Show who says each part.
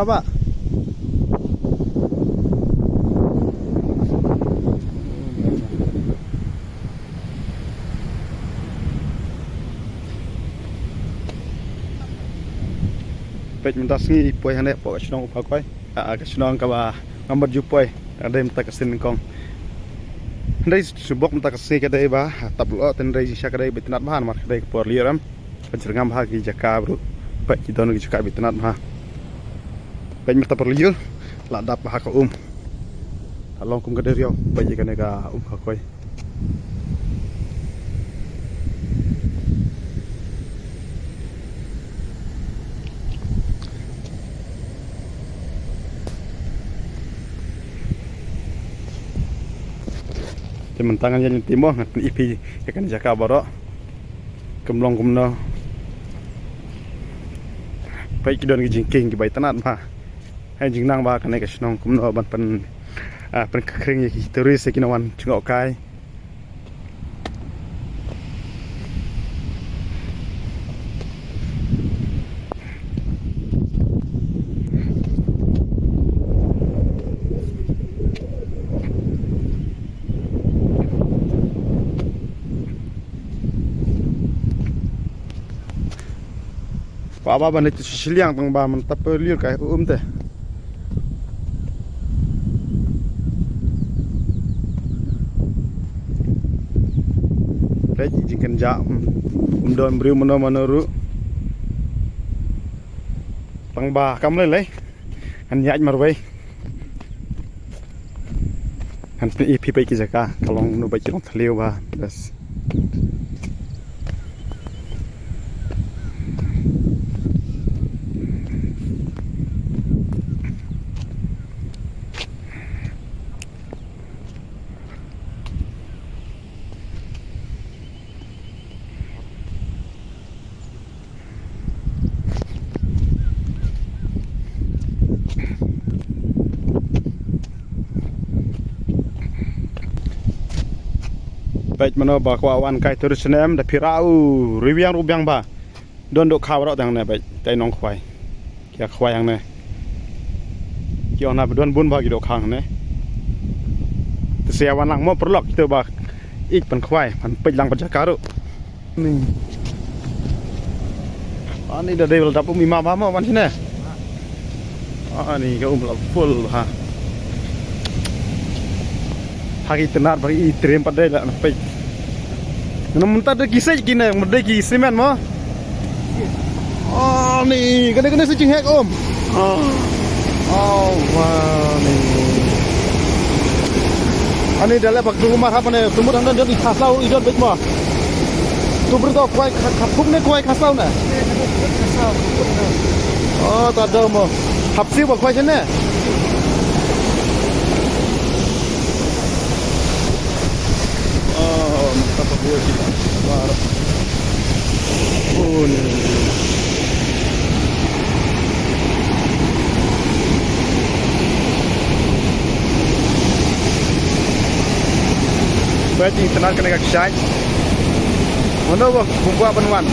Speaker 1: ba. Pet minta sengi poi hane pok senong upakoi. Ke senong ka ba ngambat jupoi ada minta kesin kong. Ndai subok minta kesin ka dai ba tap lo ten dai sya ka dai betinat bahan mar ka dai por liram. Pencerngam ha ki jaka bro. Pet ki don ki jaka betinat ha. Pet minta por liur la dap ha ka Along kum ka dai riau pet ka ne ka pakoi. Teman tangan yang timur ngat ipi akan jaka barok kemlong kumno baik don ki jingking ki bai tanat ma hai jingnang ba kan ke snong kumno ban pen kring ki teris ki nawan chungok kai Apa ban itu siliang tang ba man tap liur kai teh. Lagi jingkan ja don briu mano manoru. Tang ba kam le kan yaaj marwai. Kan ipi pai ki jaka kalong no bai kirong thleu ba bas. Baik mana ba kwa wan kai terus nem da pirau rubiang ba don dok khaw ro tang ne baik tai nong khwai kia khwai yang ne kio na don bun ba gi dok khang ne te sia wan lang mo perlok te ba ik pan khwai pan pej lang pa jakaru ni ani da devel dap mi ma ma wan sine ani ka la full ha hagi tenar bagi itrem pada la pe namun tak ada kisah kini merdeka kisah men mo oh ni kena secing hek oh wah ni ani dalam waktu rumah apa ni tumbuh anda jadi khasau idot bet mo tu berito kuai kapuk ni kuai khasau na oh tak ada mo hapsi buat kuai sini apa buat kita war pun berarti tenar kena kaki mana buat buat penuan